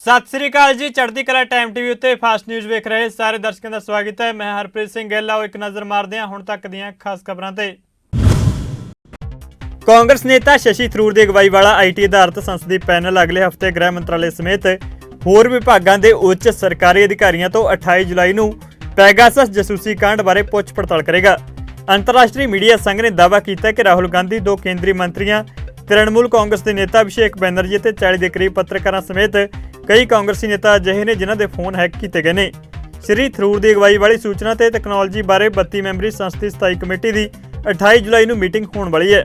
सत श्री अकाल जी। चढ़ती कला टाइम टीवी उत्ते फास्ट न्यूज़ वेख रहे सारे दर्शकों का स्वागत है। मैं हरप्रीत सिंह गिल। आओ एक नज़र मारते हैं हुण तक दीआं खास खबरां ते। कांग्रेस नेता शशि थरूर की अगवाई वाला IT आधारित संसदीय पैनल अगले हफ्ते गृह मंत्रालय समेत होर विभागों के उच्च सरकारी अधिकारियों तो 28 जुलाई को पैगासस जसूसी कांड बारे पुछ पड़ताल करेगा। अंतरराष्ट्रीय मीडिया संघ ने दावा किया कि राहुल गांधी, 2 केंद्रीय मंत्रियों, तृणमूल कांग्रेस के नेता अभिषेक बैनर्जी ते 40 के करीब पत्रकारों समेत कई कांग्रेसी नेता अजिहे ने जिन्हां दे फोन हैक किए गए हैं। श्री थरूर की अगवाई वाली सूचना ते तकनोलॉजी बारे 32 मैंबरी संसदीय स्थाई कमेटी की 28 जुलाई को मीटिंग होने वाली है।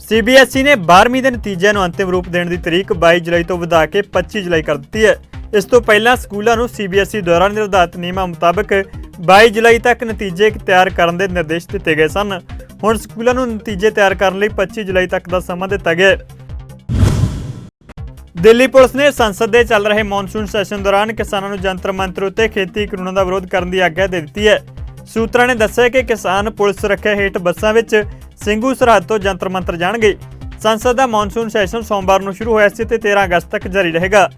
CBSE ने 12वीं के नतीजों को अंतिम रूप देने की तारीख 22 जुलाई तो वधा के 25 जुलाई कर दी है। इस तो पहला स्कूलों को CBSE द्वारा निर्धारित नियमों मुताबिक 22 जुलाई तक नतीजे तैयार करने के निर्देश दिए गए सन। हुण स्कूलों को नतीजे तैयार करने 25 जुलाई तक का समा दिता गया। दिल्ली पुलिस ने संसद के चल रहे मॉनसून सैशन दौरान किसानों को जंतर मंतर उत्ते खेती कानूनों का विरोध करने की आग्या दे दी है। सूत्रों ने दस्सिया कि किसान पुलिस सुरक्षा हेठ बसां विच ਸਿੰਘੂ सरहद तो जंतर मंतर जाणगे। संसद का मॉनसून सैशन सोमवार को शुरू होया सी ते 13 अगस्त तक जारी रहेगा।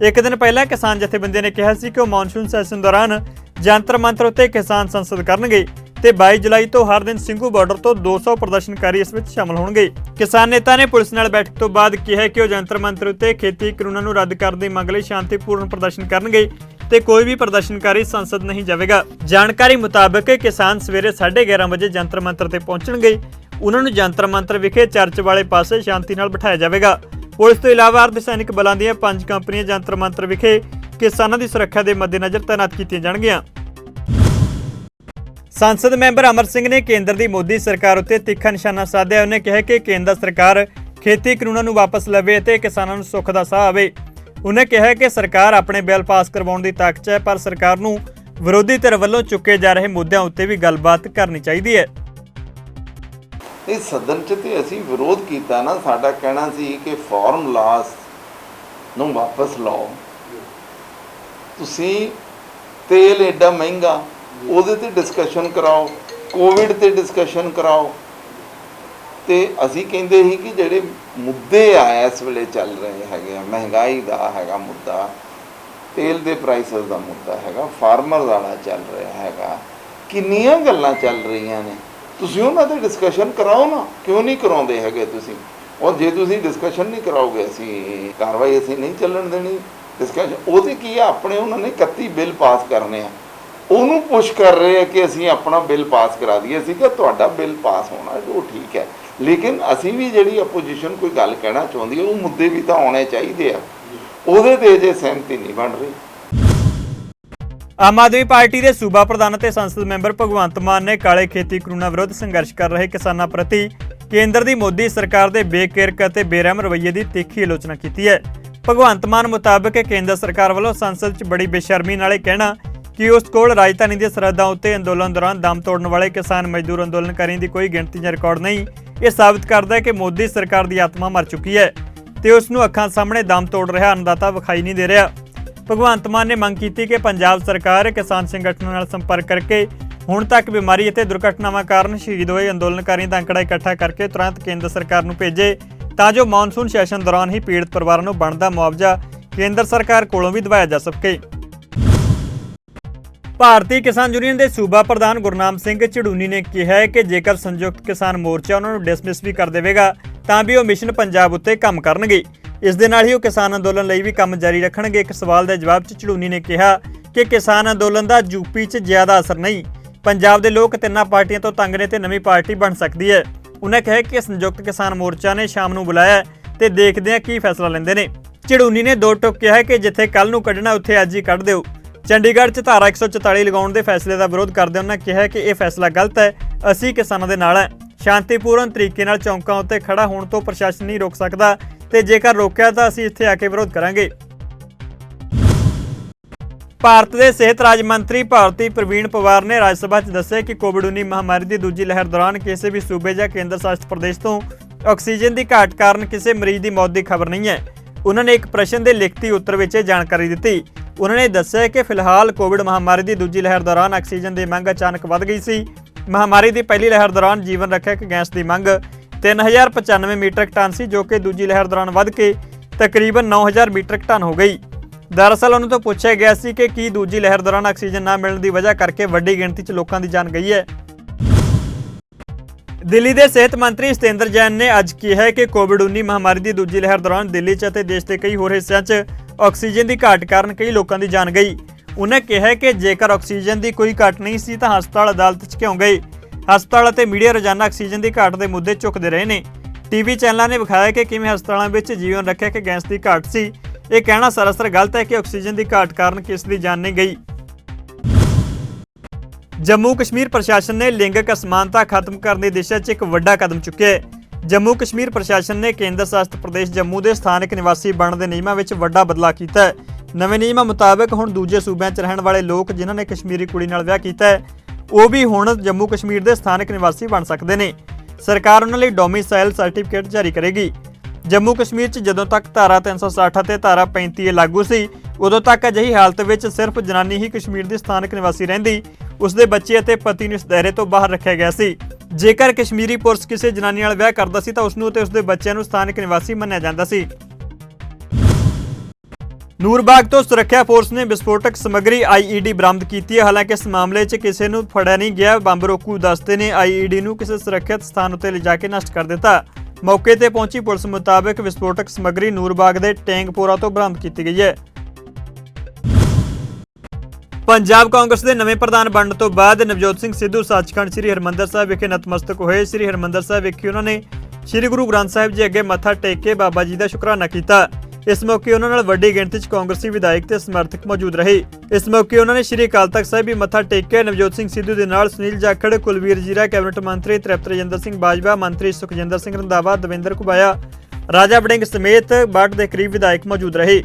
एक दिन पहला किसान जथेबंदियों ने कहा सी कि वो मॉनसून सैशन दौरान जंतर मंतर उत्ते किसान संसद करनगे ते 22 जुलाई तो हर दिन ਸਿੰਘੂ बॉर्डर तो 200 प्रदर्शनकारी इस विच शामिल होणगे। किसान नेता ने पुलिस नाल बैठक तो बाद कहा कि वो जंतर मंतर उत्ते खेती कानूनों को रद्द करने की मंग लई शांतिपूर्ण प्रदर्शन करनगे ते कोई भी प्रदर्शनकारी संसद नहीं जाएगा। जानकारी मुताबिक किसान सवेरे 11:30 बजे जंतर मंतर ते पहुंचणगे। उन्होंने जंतर मंतर विखे चर्च वाले पासे शांति नाल बिठाया जाएगा। पुलिस तो इलावा अर्धसैनिक बलों दी 5 कंपनियां जंतर मंतर विखे किसानों की सुरक्षा के मद्देनज़र तैनात की जाणगियां। संसद मैंबर अमर सिंह ने केंद्र की मोदी सरकार उत्ते तिखा निशाना साधिया। उन्हें कहा कि केंद्र सरकार खेती कानूनों को वापस लवे ते किसानों को सुख का साह आवे। उन्हें कहा कि सरकार अपने बिल पास करवाउण दी ताकत है, पर सरकार नूं विरोधी धिर वल्लों चुके जा रहे मुद्दों उत्ते भी गलबात करनी चाहिए है। इस सदन च ते असीं विरोध किया ना, साडा कहना सी कि फॉर्म लास नूं वापस लाओ। तुसीं तेल एडा महंगा ਉਹਦੇ ਤੇ डिस्कशन कराओ, कोविड ते डिस्कशन कराओ। तो असी कहते ही कि ਜਿਹੜੇ मुद्दे आ इस ਵੇਲੇ चल रहे हैं, महंगाई का हैगा मुद्दा, तेल के प्राइसिस का मुद्दा हैगा, फार्मर वाला चल रहा हैगा, किन्नियां गल्लां चल रही ने। तुसीं उन्हां ते डिस्कशन कराओ ना, क्यों नहीं कराउंदे हैगे तुसीं? और जे तुसीं डिस्कशन नहीं कराओगे असीं कार्रवाई असीं नहीं चलन देनी। डिस्कशन ਉਹਦੇ ਕੀ ਆ, ਆਪਣੇ ਉਹਨਾਂ ने 31 बिल पास करने आ, ਉਹਨੂੰ ਪੁਸ਼ ਕਰ ਰਹੇ ਕਿ ਅਸੀਂ ਆਪਣਾ ਬਿੱਲ ਪਾਸ ਕਰਾ ਦਈਏ। ਅਸੀਂ ਕਿ ਤੁਹਾਡਾ ਬਿੱਲ ਪਾਸ ਹੋਣਾ ਜੋ ਠੀਕ ਹੈ, ਲੇਕਿਨ ਅਸੀਂ ਵੀ ਜਿਹੜੀ ਆਪੋਜੀਸ਼ਨ ਕੋਈ ਗੱਲ ਕਹਿਣਾ ਚਾਹੁੰਦੀ ਹੈ ਉਹ ਮੁੱਦੇ ਵੀ ਤਾਂ ਆਉਣੇ ਚਾਹੀਦੇ ਆ। ਉਹਦੇ ਤੇ ਜੇ ਸਹਿਮਤੀ ਨਹੀਂ ਬਣ ਰਹੀ। आम आदमी पार्टी के सूबा प्रधान ते संसद मैंबर भगवंत मान ने काले खेती कानूनों विरुद्ध संघर्ष कर रहे किसानों प्रति केंद्र की मोदी सरकार के बेकिरक ते बेरहम रवैये की तीखी आलोचना की है। भगवंत मान मुताबिक केंद्र सरकार वालों संसद च बड़ी बेशर्मी नाले कहना कि उस कोल राजधानी की सरहदों उत्ते अंदोलन दौरान दम तोड़न वाले किसान मजदूर अंदोलनकारियों की कोई गिणती या रिकॉर्ड नहीं। ये साबित करता है कि मोदी सरकार की आत्मा मर चुकी है तो उसनूं अखां सामने दम तोड़ रहा अन्नदाता विखाई नहीं दे रहा। भगवंत मान ने मंग की कि पंजाब सरकार किसान संगठनों नाल संपर्क करके हुण तक बीमारी और दुर्घटनावां कारण शहीद हुए अंदोलनकारियों का आंकड़ा इकट्ठा करके तुरंत केंद्र सरकार नूं भेजे तां जो मॉनसून सैशन दौरान ही पीड़ित परिवारों नूं बनदा मुआवजा केंद्र सरकार कोलों भी दिवाया जा सके। भारतीय किसान यूनियन के सूबा प्रधान गुरनाम सिंह झड़ूनी ने कहा है कि जेकर संयुक्त किसान मोर्चा उन्होंने डिसमिस भी कर देगा तां भी वो मिशन पंजाब उत्ते काम करनगे। इस दे नाल ही वो किसान अंदोलन लई भी काम जारी रखणगे। एक सवाल के जवाब च झड़ूनी ने कहा कि किसान अंदोलन का यूपी च ज्यादा असर नहीं, पंजाब के लोग तिन्नां पार्टियां तो तंग ने ते नवीं पार्टी बन सकती है। उन्हें कहा कि संयुक्त किसान मोर्चा ने शाम नूं बुलाया ते देखदे हां की फैसला लैंदे ने। झड़ूनी ने दो टुक कहा कि जिथे कल नूं कढना उत्थे अज ही कढ दिओ। चंडीगढ़ च धारा 144 लगाउण दे फैसले का विरोध करदे उन्होंने कहा कि यह फैसला गलत है, असीं किसानों दे नाल है। शांतिपूर्ण तरीके नाल चौंकां उत्ते खड़ा होण तो प्रशासन नहीं रोक सकता ते जेकर रोकिया तो असीं इत्थे आके विरोध करांगे। भारत के सेहत राज्य मंत्री भारती प्रवीण पवार ने राज्य सभा च दस्सिया कि कोविड-19 महामारी की दूजी लहर दौरान किसी भी सूबे या केंद्र शासित प्रदेश तो ऑक्सीजन की घाट कारण किसी मरीज की मौत की खबर नहीं है। उन्होंने एक प्रश्न के लिखती उत्तर में जानकारी दी। उन्होंने दस्सिया कि फिलहाल कोविड महामारी की दूजी लहर दौरान ऑक्सीजन की मंग अचानक वध गई सी। महामारी की पहली लहर दौरान जीवन रक्षक गैस की मंग 3095 मीट्रिक टन सी, जो कि दूजी लहर दौरान वध के ਤਕਰੀਬਨ 9000 ਮੀਟ੍ਰਿਕ ਟਨ ਹੋ ਗਈ। ਦਰਅਸਲ ਉਹਨਾਂ ਤੋਂ ਪੁੱਛਿਆ ਗਿਆ ਸੀ ਕਿ ਕੀ ਦੂਜੀ ਲਹਿਰ ਦੌਰਾਨ ਆਕਸੀਜਨ ਨਾ ਮਿਲਣ ਦੀ ਵਜ੍ਹਾ ਕਰਕੇ ਵੱਡੀ ਗਿਣਤੀ 'ਚ ਲੋਕਾਂ ਦੀ ਜਾਨ ਗਈ ਹੈ। ਦਿੱਲੀ ਦੇ ਸਿਹਤ ਮੰਤਰੀ ਸਤਿੰਦਰ ਜੈਨ ਨੇ ਅੱਜ ਕਿਹਾ ਕਿ ਕੋਵਿਡ-19 ਮਹਾਮਾਰੀ ਦੀ ਦੂਜੀ ਲਹਿਰ ਦੌਰਾਨ ਦਿੱਲੀ 'ਚ ਅਤੇ ਦੇਸ਼ ਦੇ ਕਈ ਹੋਰ ਹਿੱਸਿਆਂ 'ਚ ਆਕਸੀਜਨ ਦੀ ਘਾਟ ਕਾਰਨ ਕਈ ਲੋਕਾਂ ਦੀ ਜਾਨ ਗਈ। ਉਨ੍ਹਾਂ ਕਿਹਾ ਕਿ ਜੇਕਰ ਆਕਸੀਜਨ ਦੀ ਕੋਈ ਘਾਟ ਨਹੀਂ ਸੀ ਤਾਂ ਹਸਪਤਾਲ ਅਦਾਲਤ 'ਚ ਕਿਉਂ ਗਏ। ਹਸਪਤਾਲ ਅਤੇ ਮੀਡੀਆ ਰੋਜ਼ਾਨਾ ਆਕਸੀਜਨ ਦੀ ਘਾਟ ਦੇ ਮੁੱਦੇ ਚੁੱਕਦੇ ਰਹੇ ਨੇ। ਟੀਵੀ ਚੈਨਲਾਂ ਨੇ ਵਿਖਾਇਆ ਕਿ ਕਿਵੇਂ ਹਸਪਤਾਲਾਂ ਵਿੱਚ ਜੀਵਨ ਰੱਖਿਆ ਕਿ ਗੈਸ ਦੀ ਘਾਟ ਸੀ। ਇਹ ਕਹਿਣਾ ਸਰਾਸਰ ਗਲਤ ਹੈ ਕਿ ਆਕਸੀਜਨ ਦੀ ਘਾਟ ਕਾਰਨ ਕਿਸੇ ਦੀ ਜਾਨ ਨਹੀਂ ਗਈ। ਜੰਮੂ ਕਸ਼ਮੀਰ ਪ੍ਰਸ਼ਾਸਨ ਨੇ ਲਿੰਗਕ ਅਸਮਾਨਤਾ ਖਤਮ ਕਰਨ ਦੀ ਦਿਸ਼ਾ 'ਚ ਇੱਕ ਵੱਡਾ ਕਦਮ ਚੁੱਕਿਆ ਹੈ। ਜੰਮੂ ਕਸ਼ਮੀਰ ਪ੍ਰਸ਼ਾਸਨ ਨੇ ਕੇਂਦਰ ਸ਼ਾਸਿਤ ਪ੍ਰਦੇਸ਼ ਜੰਮੂ ਦੇ ਸਥਾਨਕ ਨਿਵਾਸੀ ਬਣਨ ਦੇ ਨਿਯਮਾਂ ਵਿੱਚ ਵੱਡਾ ਬਦਲਾਅ ਕੀਤਾ ਹੈ। ਨਵੇਂ ਨਿਯਮਾਂ ਮੁਤਾਬਕ ਹੁਣ ਦੂਜੇ ਸੂਬਿਆਂ 'ਚ ਰਹਿਣ ਵਾਲੇ ਲੋਕ ਜਿਨ੍ਹਾਂ ਨੇ ਕਸ਼ਮੀਰੀ ਕੁੜੀ ਨਾਲ ਵਿਆਹ ਕੀਤਾ ਹੈ ਉਹ ਵੀ ਹੁਣ ਜੰਮੂ ਕਸ਼ਮੀਰ ਦੇ ਸਥਾਨਕ ਨਿਵਾਸੀ ਬਣ ਸਕਦੇ ਨੇ। ਸਰਕਾਰ ਉਹਨਾਂ ਲਈ ਡੋਮਿਸਾਈਲ ਸਰਟੀਫਿਕੇਟ ਜਾਰੀ ਕਰੇਗੀ। ਜੰਮੂ ਕਸ਼ਮੀਰ 'ਚ ਜਦੋਂ ਤੱਕ ਧਾਰਾ 360 ਅਤੇ ਧਾਰਾ 35 ਲਾਗੂ ਸੀ ਉਦੋਂ ਤੱਕ ਅਜਿਹੀ ਹਾਲਤ ਵਿੱਚ ਸਿਰਫ ਜਨਾਨੀ ਹੀ ਕਸ਼ਮੀਰ ਦੀ ਸਥਾਨਕ ਨਿਵਾਸੀ ਰਹਿੰਦੀ। ਉਸਦੇ ਬੱਚੇ ਅਤੇ ਪਤੀ ਨੂੰ ਇਸ ਦਾਇਰੇ ਤੋਂ ਬਾਹਰ ਰੱਖਿਆ ਗਿਆ ਸੀ। ਜੇਕਰ ਕਸ਼ਮੀਰੀ ਪੁਰਸ਼ ਕਿਸੇ ਜਨਾਨੀ ਨਾਲ ਵਿਆਹ ਕਰਦਾ ਸੀ ਤਾਂ ਉਸਨੂੰ ਅਤੇ ਉਸਦੇ ਬੱਚਿਆਂ ਨੂੰ ਸਥਾਨਕ ਨਿਵਾਸੀ ਮੰਨਿਆ ਜਾਂਦਾ ਸੀ। ਨੂਰਬਾਗ ਤੋਂ ਸੁਰੱਖਿਆ ਫੋਰਸ ਨੇ ਵਿਸਫੋਟਕ ਸਮੱਗਰੀ IED ਬਰਾਮਦ ਕੀਤੀ ਹੈ। ਹਾਲਾਂਕਿ ਇਸ ਮਾਮਲੇ 'ਚ ਕਿਸੇ ਨੂੰ ਫੜਿਆ ਨਹੀਂ ਗਿਆ। ਬੰਬ ਰੋਕੂ ਦਸਤੇ ਨੇ IED ਨੂੰ ਕਿਸੇ ਸੁਰੱਖਿਅਤ ਸਥਾਨ ਉੱਤੇ ਲਿਜਾ ਕੇ ਨਸ਼ਟ ਕਰ ਦਿੱਤਾ। ਮੌਕੇ ਤੇ ਪਹੁੰਚੀ ਪੁਲਿਸ ਮੁਤਾਬਕ ਵਿਸਫੋਟਕ ਸਮੱਗਰੀ ਨੂਰਬਾਗ ਦੇ ਟੈਂਗਪੋਰਾ ਤੋਂ ਬਰਾਮਦ ਕੀਤੀ ਗਈ ਹੈ। ਪੰਜਾਬ ਕਾਂਗਰਸ ਦੇ ਨਵੇਂ ਪ੍ਰਧਾਨ ਬਣਨ ਤੋਂ ਬਾਅਦ ਨਵਜੋਤ ਸਿੰਘ ਸਿੱਧੂ ਸੱਚਖੰਡ ਸ੍ਰੀ ਹਰਿਮੰਦਰ ਸਾਹਿਬ ਵਿਖੇ ਨਤਮਸਤਕ ਹੋਏ। ਸ੍ਰੀ ਹਰਿਮੰਦਰ ਸਾਹਿਬ ਵਿਖੇ ਉਹਨਾਂ ਨੇ ਸ੍ਰੀ ਗੁਰੂ ਗ੍ਰੰਥ ਸਾਹਿਬ ਜੀ ਅੱਗੇ ਮੱਥਾ ਟੇਕ ਕੇ ਬਾਬਾ ਜੀ ਦਾ ਸ਼ੁਕਰਾਨਾ ਕੀਤਾ। ਇਸ ਮੌਕੇ ਉਹਨਾਂ ਨਾਲ ਵੱਡੀ ਗਿਣਤੀ 'ਚ ਕਾਂਗਰਸੀ ਵਿਧਾਇਕ ਤੇ ਸਮਰਥਕ ਮੌਜੂਦ ਰਹੇ। ਇਸ ਮੌਕੇ ਉਹਨਾਂ ਨੇ ਸ੍ਰੀ ਅਕਾਲ ਤਖਤ ਸਾਹਿਬ ਵੀ ਮੱਥਾ ਟੇਕਿਆ। ਨਵਜੋਤ ਸਿੰਘ ਸਿੱਧੂ ਦੇ ਨਾਲ ਸੁਨੀਲ ਜਾਖੜ, ਕੁਲਵੀਰ ਜੀਰਾ, ਕੈਬਨਿਟ ਮੰਤਰੀ ਤ੍ਰਿਪਤ ਰਜਿੰਦਰ ਸਿੰਘ ਬਾਜਵਾ, ਮੰਤਰੀ ਸੁਖਜਿੰਦਰ ਸਿੰਘ ਰੰਧਾਵਾ, ਦਵਿੰਦਰ ਘੁਬਾਇਆ, ਰਾਜਾ ਵੜਿੰਗ ਸਮੇਤ 62 ਦੇ ਕਰੀਬ ਵਿਧਾਇਕ ਮੌਜੂਦ ਰਹੇ।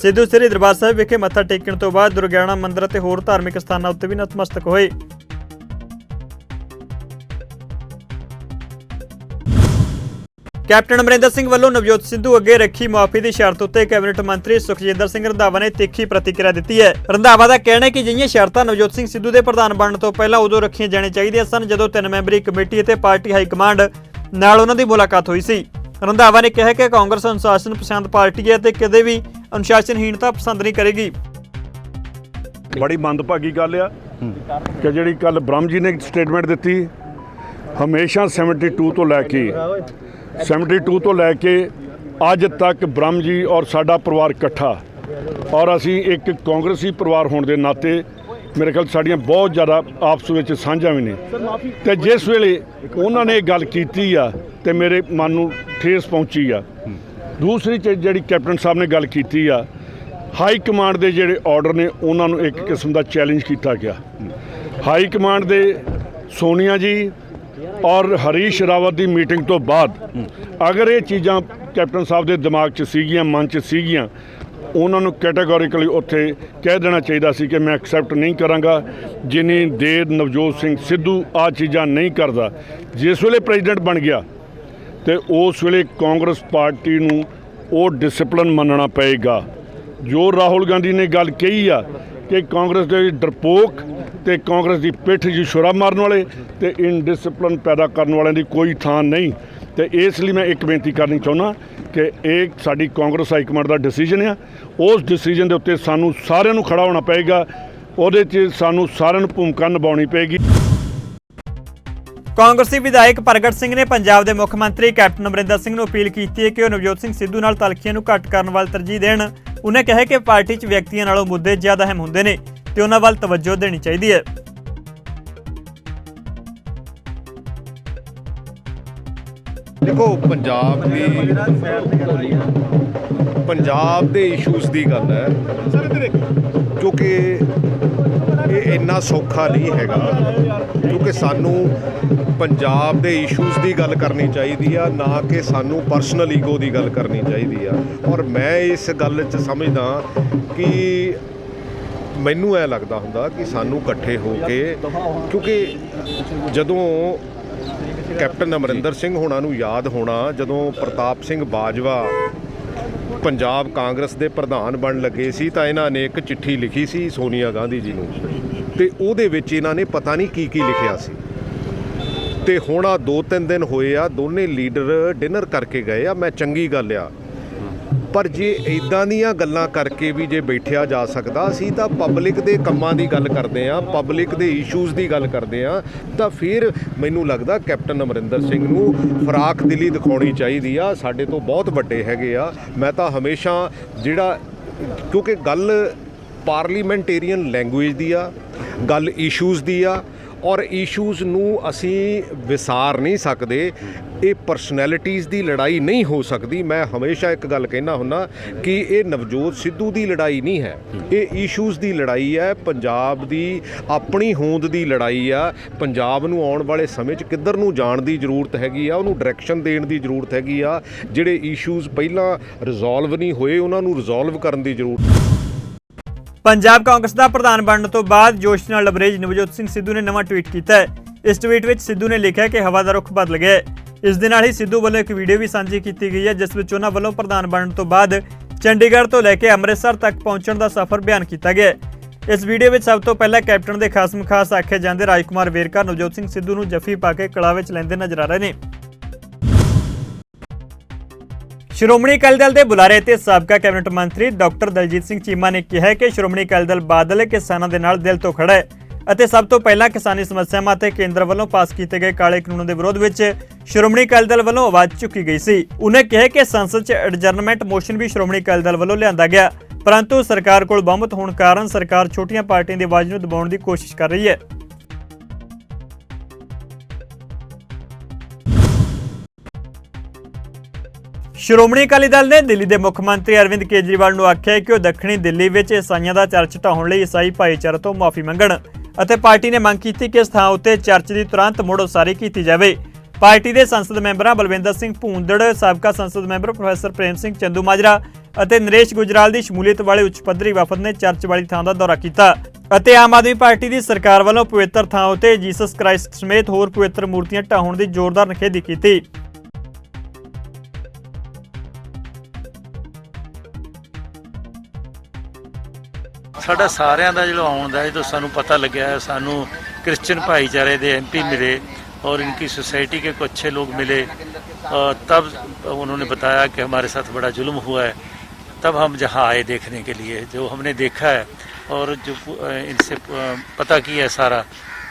ਸਿੱਧੂ ਸ੍ਰੀ ਦਰਬਾਰ ਸਾਹਿਬ ਵਿਖੇ ਮੱਥਾ ਟੇਕਣ ਤੋਂ ਬਾਅਦ ਦੁਰਗਿਆਣਾ ਮੰਦਿਰ ਅਤੇ ਹੋਰ ਧਾਰਮਿਕ ਸਥਾਨਾਂ ਉੱਤੇ ਵੀ ਨਤਮਸਤਕ ਹੋਏ। ਕੈਪਟਨ ਅਮਰਿੰਦਰ ਸਿੰਘ ਵੱਲੋਂ ਨਵਜੋਤ ਸਿੱਧੂ ਅੱਗੇ ਰੱਖੀ ਮੁਆਫੀ ਦੀ ਸ਼ਰਤ ਉੱਤੇ ਕੈਬਨਿਟ ਮੰਤਰੀ ਸੁਖਜਿੰਦਰ ਸਿੰਘ ਰੰਧਾਵਾ ਨੇ ਤਿੱਖੀ ਪ੍ਰਤੀਕਿਰਿਆ ਦਿੱਤੀ ਹੈ। ਰੰਧਾਵਾ ਦਾ ਕਹਿਣਾ ਹੈ ਕਿ ਜਿਹੀਆਂ ਸ਼ਰਤਾਂ ਨਵਜੋਤ ਸਿੰਘ ਸਿੱਧੂ ਦੇ ਪ੍ਰਧਾਨ ਬਣਨ ਤੋਂ ਪਹਿਲਾਂ ਉਦੋਂ ਰੱਖੀਆਂ ਜਾਣੀਆਂ ਚਾਹੀਦੀਆਂ ਸਨ ਜਦੋਂ 3 ਮੈਂਬਰੀ ਕਮੇਟੀ ਅਤੇ ਪਾਰਟੀ ਹਾਈ ਕਮਾਂਡ ਨਾਲ ਉਹਨਾਂ ਦੀ ਮੁਲਾਕਾਤ ਹੋਈ ਸੀ। ਰੰਧਾਵਾ ਨੇ ਕਿਹਾ ਕਿ ਕਾਂਗਰਸ ਅਨੁਸ਼ਾਸਨ ਪਸੰਦ ਪਾਰਟੀ ਹੈ ਤੇ ਕਦੇ ਵੀ ਅਨੁਸ਼ਾਸਨਹੀਣਤਾ ਪਸੰਦ ਨਹੀਂ ਕਰੇਗੀ। ਬੜੀ ਮੰਦਭਾਗੀ ਗੱਲ ਆ ਕਿ ਜਿਹੜੀ ਕੱਲ ਬ੍ਰਹਮ ਜੀ ਨੇ ਸਟੇਟਮੈਂਟ ਦਿੱਤੀ। ਹਮੇਸ਼ਾ 72 ਤੋਂ ਲੈ ਕੇ ਅੱਜ ਤੱਕ ਬ੍ਰਹਮ ਜੀ ਔਰ ਸਾਡਾ ਪਰਿਵਾਰ ਇਕੱਠਾ ਔਰ ਅਸੀਂ ਇੱਕ ਕਾਂਗਰਸੀ ਪਰਿਵਾਰ ਹੋਣ ਦੇ ਨਾਤੇ ਮੇਰੇ ਖਿਆਲ ਸਾਡੀਆਂ ਬਹੁਤ ਜ਼ਿਆਦਾ ਆਪਸ ਵਿੱਚ ਸਾਂਝਾਂ ਵੀ ਨੇ। ਤੇ ਜਿਸ ਵੇਲੇ ਉਹਨਾਂ ਨੇ ਇਹ ਗੱਲ ਕੀਤੀ ਆ ਤੇ ਮੇਰੇ ਮਨ ਨੂੰ ਠੇਸ ਪਹੁੰਚੀ ਆ। ਦੂਸਰੀ ਜਿਹੜੀ ਕੈਪਟਨ ਸਾਹਿਬ ਨੇ ਗੱਲ ਕੀਤੀ ਆ, ਹਾਈ ਕਮਾਂਡ ਦੇ ਜਿਹੜੇ ਆਰਡਰ ਨੇ ਉਹਨਾਂ ਨੂੰ ਇੱਕ ਕਿਸਮ ਦਾ ਚੈਲੰਜ ਕੀਤਾ ਗਿਆ। ਹਾਈ ਕਮਾਂਡ ਦੇ ਸੋਨੀਆ ਜੀ ਔਰ ਹਰੀਸ਼ ਰਾਵਤ ਦੀ ਮੀਟਿੰਗ ਤੋਂ ਬਾਅਦ ਅਗਰ ਇਹ ਚੀਜ਼ਾਂ ਕੈਪਟਨ ਸਾਹਿਬ ਦੇ ਦਿਮਾਗ 'ਚ ਸੀਗੀਆਂ, ਮਨ 'ਚ ਸੀਗੀਆਂ, ਉਹਨਾਂ ਨੂੰ ਕੈਟਾਗੋਰੀਕਲੀ ਉੱਥੇ ਕਹਿ ਦੇਣਾ ਚਾਹੀਦਾ ਸੀ ਕਿ ਮੈਂ ਐਕਸੈਪਟ ਨਹੀਂ ਕਰਾਂਗਾ ਜਿੰਨੀ ਦੇਰ ਨਵਜੋਤ ਸਿੰਘ ਸਿੱਧੂ ਆਹ ਚੀਜ਼ਾਂ ਨਹੀਂ ਕਰਦਾ। ਜਿਸ ਵੇਲੇ ਪ੍ਰੈਜ਼ੀਡੈਂਟ ਬਣ ਗਿਆ ਤੇ ਉਸ ਵੇਲੇ ਕਾਂਗਰਸ ਪਾਰਟੀ ਨੂੰ ਉਹ ਡਿਸਪਲਿਨ ਮੰਨਣਾ ਪਏਗਾ। ਜੋ ਰਾਹੁਲ ਗਾਂਧੀ ਨੇ ਗੱਲ ਕਹੀ ਆ ਕਿ ਕਾਂਗਰਸ ਦੇ ਡਰਪੋਕ ਤੇ ਕਾਂਗਰਸ ਦੀ ਪਿੱਠ 'ਚ ਛੁਰਾ ਮਾਰਨ ਵਾਲੇ ਤੇ ਇਨਡਿਸਪਲਿਨ ਪੈਦਾ ਕਰਨ ਵਾਲਿਆਂ ਦੀ ਕੋਈ ਥਾਂ ਨਹੀਂ। ਤੇ ਇਸ ਲਈ ਮੈਂ ਇੱਕ ਬੇਨਤੀ ਕਰਨੀ ਚਾਹੁੰਦਾ ਕਿ ਇਹ ਸਾਡੀ ਕਾਂਗਰਸ ਹਾਈ ਕਮਾਂਡ ਦਾ ਡਿਸੀਜਨ ਆ। ਉਸ ਡਿਸੀਜਨ ਦੇ ਉੱਤੇ ਸਾਨੂੰ ਸਾਰਿਆਂ ਨੂੰ ਖੜਾ ਹੋਣਾ ਪਏਗਾ। ਉਹਦੇ 'ਚ ਸਾਨੂੰ ਸਾਰਿਆਂ ਨੂੰ ਭੂਮਿਕਾ ਨਿਭਾਉਣੀ ਪਏਗੀ। ਕਾਂਗਰਸੀ ਵਿਧਾਇਕ ਪ੍ਰਗਟ ਸਿੰਘ ਨੇ ਪੰਜਾਬ ਦੇ ਮੁੱਖ ਮੰਤਰੀ ਕੈਪਟਨ ਅਮਰਿੰਦਰ ਸਿੰਘ ਨੂੰ ਅਪੀਲ ਕੀਤੀ ਹੈ ਕਿ ਉਹ ਨਵਜੋਤ ਸਿੰਘ ਸਿੱਧੂ ਨਾਲ ਤਲਖੀਆਂ ਨੂੰ ਘੱਟ ਕਰਨ ਵੱਲ ਤਰਜੀਹ ਦੇਣ। ਉਹਨੇ ਕਿਹਾ ਕਿ ਪਾਰਟੀ 'ਚ ਵਿਅਕਤੀਆਂ ਨਾਲੋਂ ਮੁੱਦੇ ਜ਼ਿਆਦਾ ਅਹਿਮ ਹੁੰਦੇ ਨੇ ਤੇ ਉਹਨਾਂ ਵੱਲ ਤਵੱਜੋ ਦੇਣੀ ਚਾਹੀਦੀ ਹੈ। ਦੇਖੋ ਪੰਜਾਬ ਦੇ ਇਸ਼ੂਜ਼ ਦੀ ਗੱਲ ਹੈ ਕਿਉਂਕਿ ਇਹ ਇੰਨਾ ਸੌਖਾ ਨਹੀਂ ਹੈਗਾ ਕਿਉਂਕਿ ਸਾਨੂੰ ਪੰਜਾਬ ਦੇ ਇਸ਼ੂਜ਼ ਦੀ ਗੱਲ ਕਰਨੀ ਚਾਹੀਦੀ ਆ ਨਾ ਕਿ ਸਾਨੂੰ ਪਰਸਨਲ ਈਗੋ ਦੀ ਗੱਲ ਕਰਨੀ ਚਾਹੀਦੀ ਆ। ਔਰ ਮੈਂ ਇਸ ਗੱਲ 'ਚ ਸਮਝਦਾ ਕਿ ਮੈਨੂੰ ਇਹ ਲੱਗਦਾ ਹੁੰਦਾ ਕਿ ਸਾਨੂੰ ਇਕੱਠੇ ਹੋ ਕੇ ਕਿਉਂਕਿ ਜਦੋਂ ਕੈਪਟਨ ਅਮਰਿੰਦਰ ਸਿੰਘ ਹੋਣਾ ਨੂੰ ਯਾਦ ਹੋਣਾ ਜਦੋਂ ਪ੍ਰਤਾਪ ਸਿੰਘ ਬਾਜਵਾ ਪੰਜਾਬ ਕਾਂਗਰਸ ਦੇ ਪ੍ਰਧਾਨ ਬਣਨ ਲੱਗੇ ਸੀ ਤਾਂ ਇਹਨਾਂ ਨੇ ਇੱਕ ਚਿੱਠੀ ਲਿਖੀ ਸੀ ਸੋਨੀਆ ਗਾਂਧੀ ਜੀ ਨੂੰ ਤੇ ਉਹਦੇ ਵਿੱਚ ਇਹਨਾਂ ਨੇ ਪਤਾ ਨਹੀਂ ਕੀ ਲਿਖਿਆ ਸੀ। ਤੇ ਹੁਣ ਆ 2-3 ਦਿਨ ਹੋਏ ਆ ਦੋਨੇ ਲੀਡਰ ਡਿਨਰ ਕਰਕੇ ਗਏ ਆ। ਮੈਂ ਚੰਗੀ ਗੱਲ ਆ ਪਰ ਜੇ ਇਦਾਂ ਦੀਆਂ ਗੱਲਾਂ ਕਰਕੇ ਵੀ ਜੇ ਬੈਠਿਆ ਜਾ ਸਕਦਾ, ਅਸੀਂ ਤਾਂ ਪਬਲਿਕ ਦੇ ਕੰਮਾਂ ਦੀ ਗੱਲ ਕਰਦੇ ਹਾਂ, ਪਬਲਿਕ ਦੇ ਇਸ਼ੂਜ਼ ਦੀ ਗੱਲ ਕਰਦੇ ਹਾਂ, ਤਾਂ ਫਿਰ ਮੈਨੂੰ ਲੱਗਦਾ ਕੈਪਟਨ ਅਮਰਿੰਦਰ ਸਿੰਘ ਨੂੰ ਫਰਾਕ ਦਿਲੀ ਦਿਖਾਉਣੀ ਚਾਹੀਦੀ ਆ। ਸਾਡੇ ਤੋਂ ਬਹੁਤ ਵੱਡੇ ਹੈਗੇ ਆ। ਮੈਂ ਤਾਂ ਹਮੇਸ਼ਾ ਜਿਹੜਾ, ਕਿਉਂਕਿ ਗੱਲ ਪਾਰਲੀਮੈਂਟੇਰੀਅਨ ਲੈਂਗੁਏਜ ਦੀ ਆ, ਗੱਲ ਇਸ਼ੂਜ਼ ਦੀ ਆ, ਔਰ ਇਸ਼ੂਜ਼ ਨੂੰ ਅਸੀਂ ਵਿਸਾਰ ਨਹੀਂ ਸਕਦੇ। ਇਹ ਪਰਸਨੈਲਿਟੀਜ਼ ਦੀ ਲੜਾਈ ਨਹੀਂ ਹੋ ਸਕਦੀ। ਮੈਂ ਹਮੇਸ਼ਾ ਇੱਕ ਗੱਲ ਕਹਿਣਾ ਹੁੰਦਾ ਕਿ ਇਹ ਨਵਜੋਤ ਸਿੱਧੂ ਦੀ ਲੜਾਈ ਨਹੀਂ ਹੈ, ਇਹ ਇਸ਼ੂਜ਼ ਦੀ ਲੜਾਈ ਹੈ, ਪੰਜਾਬ ਦੀ ਆਪਣੀ ਹੋਂਦ ਦੀ ਲੜਾਈ ਆ। ਪੰਜਾਬ ਨੂੰ ਆਉਣ ਵਾਲੇ ਸਮੇਂ 'ਚ ਕਿੱਧਰ ਨੂੰ ਜਾਣ ਦੀ ਜ਼ਰੂਰਤ ਹੈਗੀ ਆ, ਉਹਨੂੰ ਡਾਇਰੈਕਸ਼ਨ ਦੇਣ ਦੀ ਜ਼ਰੂਰਤ ਹੈਗੀ ਆ। ਜਿਹੜੇ ਇਸ਼ੂਜ਼ ਪਹਿਲਾਂ ਰਿਜ਼ੋਲਵ ਨਹੀਂ ਹੋਏ, ਉਹਨਾਂ ਨੂੰ ਰਿਜ਼ੋਲਵ ਕਰਨ ਦੀ ਜ਼ਰੂਰਤ। ਪੰਜਾਬ ਕਾਂਗਰਸ ਦਾ ਪ੍ਰਧਾਨ ਬਣਨ ਤੋਂ ਬਾਅਦ ਜੋਸ਼ ਨਾਲ ਲਬਰੇਜ ਨਵਜੋਤ ਸਿੰਘ ਸਿੱਧੂ ਨੇ ਨਵਾਂ ਟਵੀਟ ਕੀਤਾ ਹੈ। ਇਸ ਟਵੀਟ ਵਿੱਚ ਸਿੱਧੂ ਨੇ ਲਿਖਿਆ ਕਿ ਹਵਾ ਦਾ ਰੁਖ ਬਦਲ ਗਿਆ ਹੈ। ਇਸ ਦੇ ਨਾਲ ਹੀ ਸਿੱਧੂ ਵੱਲੋਂ ਇੱਕ ਵੀਡੀਓ ਵੀ ਸਾਂਝੀ ਕੀਤੀ ਗਈ ਹੈ, ਜਿਸ ਵਿੱਚ ਉਹਨਾਂ ਵੱਲੋਂ ਪ੍ਰਧਾਨ ਬਣਨ ਤੋਂ ਬਾਅਦ ਚੰਡੀਗੜ੍ਹ ਤੋਂ ਲੈ ਕੇ ਅੰਮ੍ਰਿਤਸਰ ਤੱਕ ਪਹੁੰਚਣ ਦਾ ਸਫ਼ਰ ਬਿਆਨ ਕੀਤਾ ਗਿਆ ਹੈ। ਇਸ ਵੀਡੀਓ ਵਿੱਚ ਸਭ ਤੋਂ ਪਹਿਲਾਂ ਕੈਪਟਨ ਦੇ ਖਾਸਮ ਖਾਸ ਆਖੇ ਜਾਂਦੇ ਰਾਜਕੁਮਾਰ ਵੇਰਕਾ ਨਵਜੋਤ ਸਿੰਘ ਸਿੱਧੂ ਨੂੰ ਜੱਫੀ ਪਾ ਕੇ ਕਲਾ ਵਿੱਚ ਲੈਂਦੇ ਨਜ਼ਰ ਆ ਰਹੇ ਨੇ। ਸ਼੍ਰੋਮਣੀ ਅਕਾਲੀ ਦਲ ਦੇ ਬੁਲਾਰੇ ਤੇ ਸਾਬਕਾ ਕੈਬਨਿਟ ਮੰਤਰੀ ਡਾਕਟਰ ਦਲਜੀਤ ਸਿੰਘ ਚੀਮਾ ਨੇ ਕਿਹਾ ਕਿ ਸ਼੍ਰੋਮਣੀ ਅਕਾਲੀ ਦਲ ਬਾਦਲ ਕਿਸਾਨਾਂ ਦੇ ਨਾਲ ਦਿਲ ਤੋਂ ਖੜਾ ਹੈ ਅਤੇ ਸਭ ਤੋਂ ਪਹਿਲਾਂ ਕਿਸਾਨੀ ਸਮੱਸਿਆਵਾਂ ਤੇ ਕੇਂਦਰ ਵੱਲੋਂ ਪਾਸ ਕੀਤੇ ਗਏ ਕਾਲੇ ਕਾਨੂੰਨਾਂ ਦੇ ਵਿਰੋਧ ਵਿੱਚ ਸ਼੍ਰੋਮਣੀ ਅਕਾਲੀ ਦਲ ਵੱਲੋਂ ਆਵਾਜ਼ ਚੁੱਕੀ ਗਈ ਸੀ। ਉਹਨੇ ਕਿਹਾ ਕਿ ਸੰਸਦ 'ਚ ਐਡਜਰਨਮੈਂਟ ਮੋਸ਼ਨ ਵੀ ਸ਼੍ਰੋਮਣੀ ਅਕਾਲੀ ਦਲ ਵੱਲੋਂ ਲਿਆਂਦਾ ਗਿਆ, ਪਰੰਤੂ ਸਰਕਾਰ ਕੋਲ ਬਹੁਮਤ ਹੋਣ ਕਾਰਨ ਸਰਕਾਰ ਛੋਟੀਆਂ ਪਾਰਟੀਆਂ ਦੀ ਆਵਾਜ਼ ਨੂੰ ਦਬਾਉਣ ਦੀ ਕੋਸ਼ਿਸ਼ ਕਰ ਰਹੀ ਹੈ। ਸ਼੍ਰੋਮਣੀ ਅਕਾਲੀ ਦਲ ਨੇ ਦਿੱਲੀ ਦੇ ਮੁੱਖ ਮੰਤਰੀ ਅਰਵਿੰਦ ਕੇਜਰੀਵਾਲ ਨੂੰ ਆਖਿਆ ਕਿ ਉਹ ਦੱਖਣੀ ਦਿੱਲੀ ਵਿੱਚ ਈਸਾਈਆਂ ਦਾ ਚਰਚ ਢਾਹੁਣ ਲਈ ਈਸਾਈ ਭਾਈਚਾਰੇ ਤੋਂ ਮੁਆਫੀ ਮੰਗਣ ਅਤੇ ਪਾਰਟੀ ਨੇ ਮੰਗ ਕੀਤੀ ਕਿ ਇਸ ਥਾਂ ਉੱਤੇ ਚਰਚ ਦੀ ਤੁਰੰਤ ਮੁੜ ਉਸਾਰੀ ਕੀਤੀ ਜਾਵੇ। ਪਾਰਟੀ ਦੇ ਸੰਸਦ ਮੈਂਬਰਾਂ ਬਲਵਿੰਦਰ ਸਿੰਘ ਭੂੰਦੜ, ਸਾਬਕਾ ਸੰਸਦ ਮੈਂਬਰ ਪ੍ਰੋਫੈਸਰ ਪ੍ਰੇਮ ਸਿੰਘ ਚੰਦੂਮਾਜਰਾ ਅਤੇ ਨਰੇਸ਼ ਗੁਜਰਾਲ ਦੀ ਸ਼ਮੂਲੀਅਤ ਵਾਲੇ ਉੱਚ ਪੱਧਰੀ ਵਫਦ ਨੇ ਚਰਚ ਵਾਲੀ ਥਾਂ ਦਾ ਦੌਰਾ ਕੀਤਾ ਅਤੇ ਆਮ ਆਦਮੀ ਪਾਰਟੀ ਦੀ ਸਰਕਾਰ ਵੱਲੋਂ ਪਵਿੱਤਰ ਥਾਂ ਉੱਤੇ ਜੀਸਸ ਕ੍ਰਾਈਸਟ ਸਮੇਤ ਹੋਰ ਪਵਿੱਤਰ ਮੂਰਤੀਆਂ ਢਾਹੁਣ ਦੀ ਜ਼ੋਰਦਾਰ ਨਿਖੇਧੀ ਕੀਤੀ। ਸਾਡਾ ਸਾਰਿਆਂ ਦਾ ਜਿਹੜਾ ਆਉਣ ਦਾ ਜਦੋਂ ਸਾਨੂੰ पता लगा है, सानू क्रिश्चियन भाईचारे के MP मिले और इनकी सोसाइटी के कुछ अच्छे लोग मिले, तब उन्होंने बताया कि हमारे साथ बड़ा जुल्म हुआ है। तब हम जहाँ आए देखने के लिए, जो हमने देखा है और जो इनसे पता किया सारा,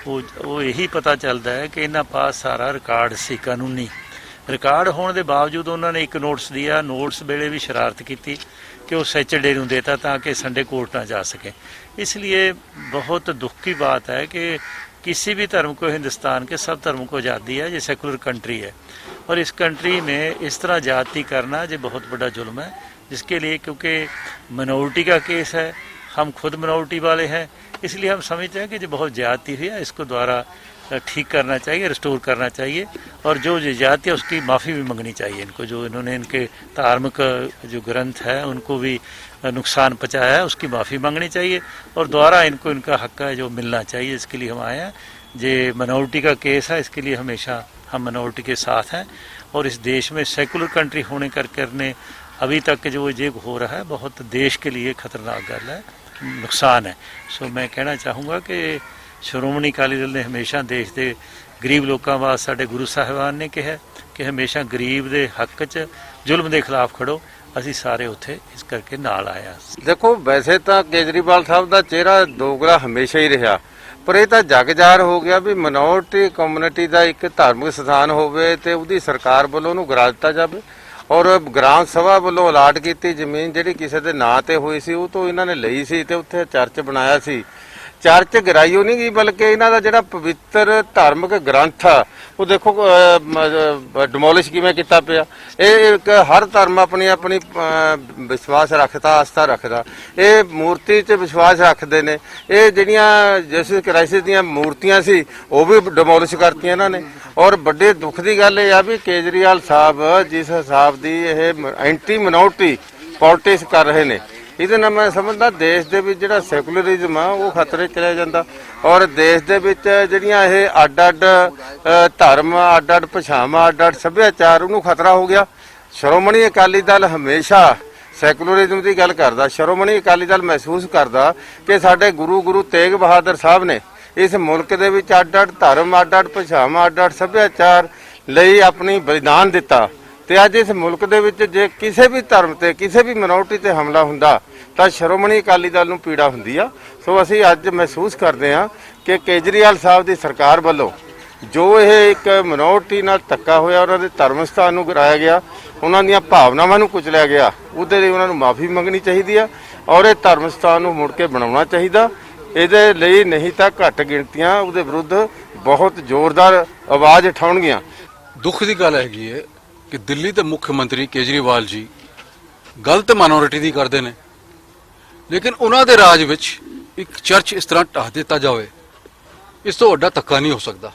वो यही पता चलता है कि इन्होंने पास सारा रिकॉर्ड सी, कानूनी रिकॉर्ड होने के बावजूद उन्होंने एक नोटिस दिया। नोटिस वेले भी शरारत की कि वो सैटरडे को देता ताकि संडे कोर्ट ना जा सके। इसलिए बहुत दुख की बात है कि किसी भी धर्म को, हिंदुस्तान के सब धर्म को आज़ादी है, ये सेकुलर कंट्री है और इस कंट्री में इस तरह जाति करना ये बहुत बड़ा जुल्म है, जिसके लिए क्योंकि मिनॉरिटी का केस है, हम खुद मिनॉरिटी वाले हैं, इसलिए हम समझते हैं कि जो बहुत ज़्यादती हुई है इसको द्वारा ठीक करना चाहिए, रिस्टोर करना चाहिए और जो जाति है उसकी माफ़ी भी मांगनी चाहिए इनको। जो इन्होंने इनके धार्मिक जो ग्रंथ है उनको भी नुकसान पहुँचाया है, उसकी माफ़ी मांगनी चाहिए और दोबारा इनको इनका हक है जो मिलना चाहिए। इसके लिए हम आए हैं। ये मिनॉरिटी का केस है, इसके लिए हमेशा हम मिनॉरिटी के साथ हैं और इस देश में सेकुलर कंट्री होने करने अभी तक जो ये हो रहा है बहुत देश के लिए खतरनाक गल है, नुकसान है। सो मैं कहना चाहूँगा कि ਸ਼੍ਰੋਮਣੀ ਅਕਾਲੀ ਦਲ ਨੇ ਹਮੇਸ਼ਾ ਦੇਸ਼ ਦੇ ਗਰੀਬ ਲੋਕਾਂ ਵਾਸਤੇ, ਸਾਡੇ ਗੁਰੂ ਸਾਹਿਬਾਨ ਨੇ ਕਿਹਾ ਕਿ ਹਮੇਸ਼ਾ ਗਰੀਬ ਦੇ ਹੱਕ 'ਚ ਜ਼ੁਲਮ ਦੇ ਖਿਲਾਫ ਖੜੋ। ਅਸੀਂ ਸਾਰੇ ਉੱਥੇ ਇਸ ਕਰਕੇ ਨਾਲ ਆਏ ਹਾਂ। ਦੇਖੋ, ਵੈਸੇ ਤਾਂ ਕੇਜਰੀਵਾਲ ਸਾਹਿਬ ਦਾ ਚਿਹਰਾ ਦੋਗਲਾ ਹਮੇਸ਼ਾ ਹੀ ਰਿਹਾ, ਪਰ ਇਹ ਤਾਂ ਜਗ ਜ਼ਾਹਰ ਹੋ ਗਿਆ ਵੀ ਮਿਨੋਰਟੀ ਕਮਿਊਨਿਟੀ ਦਾ ਇੱਕ ਧਾਰਮਿਕ ਸਥਾਨ ਹੋਵੇ ਤੇ ਉਹਦੀ ਸਰਕਾਰ ਵੱਲੋਂ ਉਹਨੂੰ ਗਿਰਾ ਦਿੱਤਾ ਜਾਵੇ ਔਰ ਗ੍ਰਾਮ ਸਭਾ ਵੱਲੋਂ ਅਲਾਟ ਕੀਤੀ ਜ਼ਮੀਨ ਜਿਹੜੀ ਕਿਸੇ ਦੇ ਨਾਂ ਤੇ ਹੋਈ ਸੀ ਉਹ ਤੋਂ ਇਹਨਾਂ ਨੇ ਲਈ ਸੀ ਤੇ ਉੱਥੇ ਚਰਚ ਬਣਾਇਆ ਸੀ। ਚਰਚ ਗਿਰਾਈਓ ਨਹੀਂ ਗਈ, ਬਲਕਿ ਇਹਨਾਂ ਦਾ ਜਿਹੜਾ ਪਵਿੱਤਰ ਧਾਰਮਿਕ ਗ੍ਰੰਥ ਆ ਉਹ ਦੇਖੋ ਡਿਮੋਲਿਸ਼ ਕਿਵੇਂ ਕੀਤਾ ਪਿਆ। ਇਹ ਇੱਕ ਹਰ ਧਰਮ ਆਪਣੀ ਆਪਣੀ ਵਿਸ਼ਵਾਸ ਰੱਖਦਾ, ਆਸਥਾ ਰੱਖਦਾ, ਇਹ ਮੂਰਤੀ 'ਚ ਵਿਸ਼ਵਾਸ ਰੱਖਦੇ ਨੇ। ਇਹ ਜਿਹੜੀਆਂ ਜੀਸਸ ਕ੍ਰਾਈਸਟ ਦੀਆਂ ਮੂਰਤੀਆਂ ਸੀ ਉਹ ਵੀ ਡਿਮੋਲਿਸ਼ ਕਰਤੀਆਂ ਇਹਨਾਂ ਨੇ। ਔਰ ਵੱਡੇ ਦੁੱਖ ਦੀ ਗੱਲ ਇਹ ਆ ਵੀ ਕੇਜਰੀਵਾਲ ਸਾਹਿਬ ਜਿਸ ਹਿਸਾਬ ਦੀ ਇਹ ਐਂਟੀ ਮਿਨੋਰਟੀ ਪੋਲਿਟਿਕਸ ਕਰ ਰਹੇ ਨੇ, ਇਹਦੇ ਨਾਲ ਮੈਂ ਸਮਝਦਾ ਦੇਸ਼ ਦੇ ਵਿੱਚ ਜਿਹੜਾ ਸੈਕੂਲਰਿਜ਼ਮ ਆ ਉਹ ਖਤਰੇ 'ਚ ਚਲਿਆ ਜਾਂਦਾ ਔਰ ਦੇਸ਼ ਦੇ ਵਿੱਚ ਜਿਹੜੀਆਂ ਇਹ ਅੱਡ-ਅੱਡ ਧਰਮ, ਅੱਡ-ਅੱਡ ਭਾਸ਼ਾਵਾਂ, ਅੱਡ-ਅੱਡ ਸੱਭਿਆਚਾਰ, ਉਹਨੂੰ ਖਤਰਾ ਹੋ ਗਿਆ। ਸ਼੍ਰੋਮਣੀ ਅਕਾਲੀ ਦਲ ਹਮੇਸ਼ਾ ਸੈਕੂਲਰਿਜ਼ਮ ਦੀ ਗੱਲ ਕਰਦਾ। ਸ਼੍ਰੋਮਣੀ ਅਕਾਲੀ ਦਲ ਮਹਿਸੂਸ ਕਰਦਾ ਕਿ ਸਾਡੇ ਗੁਰੂ ਤੇਗ ਬਹਾਦਰ ਸਾਹਿਬ ਨੇ ਇਸ ਮੁਲਕ ਦੇ ਵਿੱਚ ਅੱਡ-ਅੱਡ ਧਰਮ, ਅੱਡ-ਅੱਡ ਭਾਸ਼ਾਵਾਂ, ਅੱਡ-ਅੱਡ ਸੱਭਿਆਚਾਰ ਲਈ ਆਪਣੀ ਬਲੀਦਾਨ ਦਿੱਤਾ ਤੇ ਅੱਜ ਇਸ ਮੁਲਕ ਦੇ ਵਿੱਚ ਜੇ ਕਿਸੇ ਵੀ ਧਰਮ ਤੇ ਕਿਸੇ ਵੀ ਮਿਨੋਰਟੀ ਤੇ ਹਮਲਾ ਹੁੰਦਾ ਤਾਂ ਸ਼੍ਰੋਮਣੀ ਅਕਾਲੀ ਦਲ ਨੂੰ ਪੀੜਾ ਹੁੰਦੀ ਆ। ਸੋ ਅਸੀਂ ਅੱਜ ਮਹਿਸੂਸ ਕਰਦੇ ਹਾਂ ਕਿ ਕੇਜਰੀਵਾਲ ਸਾਹਿਬ ਦੀ ਸਰਕਾਰ ਵੱਲੋਂ ਜੋ ਇਹ ਇੱਕ ਮਿਨੋਰਟੀ ਨਾਲ ਧੱਕਾ ਹੋਇਆ, ਉਹਨਾਂ ਦੇ ਧਰਮ ਸਥਾਨ ਨੂੰ ਗਿਰਾਇਆ ਗਿਆ, ਉਹਨਾਂ ਦੀਆਂ ਭਾਵਨਾਵਾਂ ਨੂੰ ਕੁਚਲਿਆ ਗਿਆ, ਉਹਦੇ ਲਈ ਉਹਨਾਂ ਨੂੰ ਮਾਫੀ ਮੰਗਣੀ ਚਾਹੀਦੀ ਆ ਔਰ ਇਹ ਧਰਮ ਸਥਾਨ ਨੂੰ ਮੁੜ ਕੇ ਬਣਾਉਣਾ ਚਾਹੀਦਾ। ਇਹਦੇ ਲਈ ਨਹੀਂ ਤਾਂ ਘੱਟ ਗਿਣਤੀਆਂ ਉਹਦੇ ਵਿਰੁੱਧ ਬਹੁਤ ਜ਼ੋਰਦਾਰ ਆਵਾਜ਼ ਉਠਾਉਣਗੀਆਂ। ਦੁੱਖ ਦੀ ਗੱਲ ਹੈਗੀ ਹੈ ਕਿ ਦਿੱਲੀ ਦੇ ਮੁੱਖ ਮੰਤਰੀ ਕੇਜਰੀਵਾਲ ਜੀ ਗਲਤ ਮਾਈਨੋਰਿਟੀ ਦੀ ਕਰਦੇ ਨੇ, ਲੇਕਿਨ ਉਹਨਾਂ ਦੇ ਰਾਜ ਵਿੱਚ ਇੱਕ ਚਰਚ ਇਸ ਤਰ੍ਹਾਂ ਢਾਹ ਦਿੱਤਾ ਜਾਵੇ, ਇਸ ਤੋਂ ਵੱਡਾ ਧੱਕਾ ਨਹੀਂ ਹੋ ਸਕਦਾ।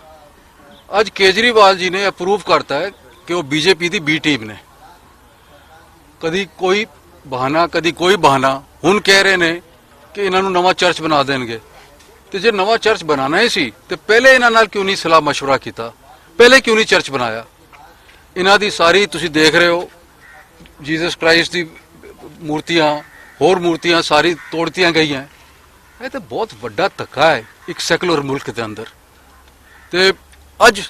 ਅੱਜ ਕੇਜਰੀਵਾਲ ਜੀ ਨੇ ਅਪਰੂਵ ਕਰਤਾ ਹੈ ਕਿ ਉਹ ਬੀਜੇਪੀ ਦੀ ਬੀ ਟੀਮ ਨੇ। ਕਦੀ ਕੋਈ ਬਹਾਨਾ ਕਦੀ ਕੋਈ ਬਹਾਨਾ, ਹੁਣ ਕਹਿ ਰਹੇ ਨੇ ਕਿ ਇਹਨਾਂ ਨੂੰ ਨਵਾਂ ਚਰਚ ਬਣਾ ਦੇਣਗੇ। ਤੇ ਜੇ ਨਵਾਂ ਚਰਚ ਬਣਾਉਣਾ ਹੀ ਸੀ ਤੇ ਪਹਿਲੇ ਇਹਨਾਂ ਨਾਲ ਕਿਉਂ ਨਹੀਂ ਸਲਾਹ ਮਸ਼ਵਰਾ ਕੀਤਾ, ਪਹਿਲੇ ਕਿਉਂ ਨਹੀਂ ਚਰਚ ਬਣਾਇਆ? ਇਹਨਾਂ ਦੀ ਸਾਰੀ ਤੁਸੀਂ ਦੇਖ ਰਹੇ ਹੋ ਜੀਸਸ ਕ੍ਰਾਈਸਟ ਦੀ ਮੂਰਤੀਆਂ, ਹੋਰ ਮੂਰਤੀਆਂ ਸਾਰੀ ਤੋੜਤੀਆਂ ਗਈਆਂ। ਇਹ ਤਾਂ ਬਹੁਤ ਵੱਡਾ ਧੱਕਾ ਹੈ ਇੱਕ ਸੈਕੂਲਰ ਮੁਲਕ ਦੇ ਅੰਦਰ। ਤੇ ਅੱਜ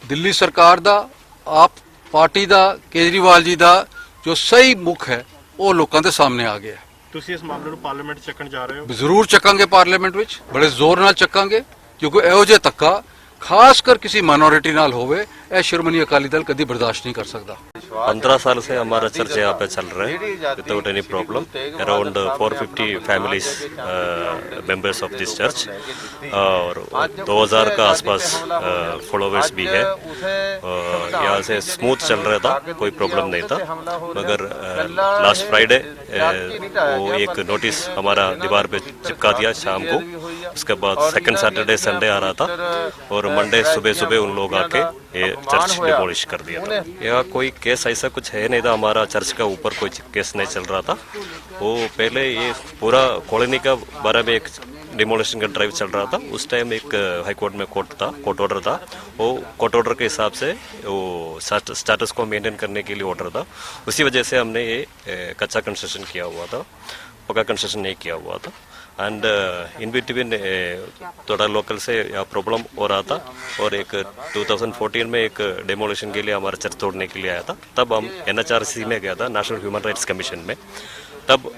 ਦਿੱਲੀ ਸਰਕਾਰ ਦਾ, ਆਪ ਪਾਰਟੀ ਦਾ, ਕੇਜਰੀਵਾਲ ਜੀ ਦਾ ਜੋ ਸਹੀ ਮੁੱਖ ਹੈ ਉਹ ਲੋਕਾਂ ਦੇ ਸਾਹਮਣੇ ਆ ਗਿਆ। ਤੁਸੀਂ ਇਸ ਮਾਮਲੇ ਨੂੰ ਪਾਰਲੀਮੈਂਟ ਚੱਕਣ ਜਾ ਰਹੇ ਹੋ? ਜ਼ਰੂਰ ਚੱਕਾਂਗੇ, ਪਾਰਲੀਮੈਂਟ ਵਿੱਚ ਬੜੇ ਜ਼ੋਰ ਨਾਲ ਚੱਕਾਂਗੇ, ਕਿਉਂਕਿ ਇਹੋ ਜਿਹਾ ਧੱਕਾ खास कर किसी माइनॉरिटी नाल होवे यह श्रोमणी अकाली दल कभी बर्दाश्त नहीं कर सकता। 15 साल से हमारा चर्च यहाँ पे चल रहा है without any problem. Around 450 families members of this church और 2000 का आसपास फॉलोवर्स भी है। यहाँ से स्मूथ चल रहा था, कोई प्रॉब्लम नहीं था। मगर लास्ट फ्राइडे वो एक नोटिस हमारा दीवार पे चिपका दिया शाम को। उसके बाद सेकंड सैटरडे संडे आ रहा था और मंडे सुबह सुबह उन लोग आके ये चर्च डिमोलिश कर दिया था। यहाँ कोई केस ऐसा कुछ है नहीं था, हमारा चर्च का ऊपर कोई केस नहीं चल रहा था। वो पहले ये पूरा कॉलोनी का बारे में एक डिमोलिशन का ड्राइव चल रहा था। उस टाइम एक हाई कोर्ट में कोर्ट ऑर्डर था। वो कोर्ट ऑर्डर के हिसाब से वो स्टेटस को मेंटेन करने के लिए ऑर्डर था। उसी वजह से हमने ये कच्चा कंस्ट्रक्शन किया हुआ था, पक्का कंस्ट्रक्शन नहीं किया हुआ था। एंड इन बिटवीन थोड़ा लोकल से यहाँ प्रॉब्लम हो रहा था और एक 2014 में एक डेमोलिशन के लिए हमारा चर्च तोड़ने के लिए आया था। तब हम NHRC में गया था, नेशनल ह्यूमन राइट्स कमीशन में। तब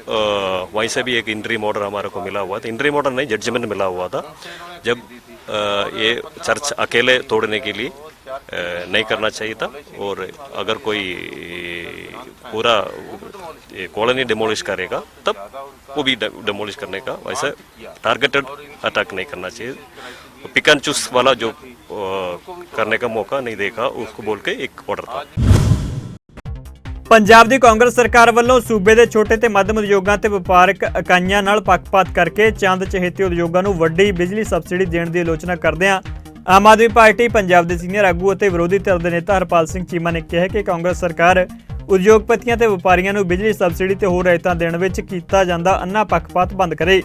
वहीं से भी एक इंटरिम ऑर्डर हमारे को मिला हुआ था। इंटरिम ऑर्डर नहीं, जजमेंट मिला हुआ था। जब ये चर्च अकेले तोड़ने के लिए नहीं करना चाहिए था और अगर कोई पूरा कॉलोनी डिमोलिश करेगा तब वो भी डिमोलिश करने का, वैसे टारगेटेड अटैक नहीं करना चाहिए। पिक एंड चूज वाला जो करने का मौका नहीं देखा उसको बोल के एक ऑर्डर था। ਪੰਜਾਬ ਦੀ ਕਾਂਗਰਸ ਸਰਕਾਰ ਵੱਲੋਂ ਸੂਬੇ ਦੇ ਛੋਟੇ ਤੇ ਮੱਧਮ ਉਦਯੋਗਾਂ ਤੇ ਵਪਾਰਕ ਇਕਾਈਆਂ ਨਾਲ ਪੱਖਪਾਤ ਕਰਕੇ ਚੰਦ ਚਹੇਤੇ ਉਦਯੋਗਾਂ ਨੂੰ ਵੱਡੀ ਬਿਜਲੀ ਸਬਸਿਡੀ ਦੇਣ ਦੀ ਆਲੋਚਨਾ ਕਰਦਿਆਂ ਆਮ ਆਦਮੀ ਪਾਰਟੀ ਪੰਜਾਬ ਦੇ ਸੀਨੀਅਰ ਆਗੂ ਅਤੇ ਵਿਰੋਧੀ ਧਿਰ ਦੇ ਨੇਤਾ ਹਰਪਾਲ ਸਿੰਘ ਚੀਮਾ ਨੇ ਕਿਹਾ ਕਿ ਕਾਂਗਰਸ ਸਰਕਾਰ ਉਦਯੋਗਪਤੀਆਂ ਤੇ ਵਪਾਰੀਆਂ ਨੂੰ ਬਿਜਲੀ ਸਬਸਿਡੀ ਤੇ ਹੋਰ ਰਿਆਇਤਾਂ ਦੇਣ ਵਿੱਚ ਕੀਤਾ ਜਾਂਦਾ ਅੰਨਾ ਪੱਖਪਾਤ ਬੰਦ ਕਰੇ।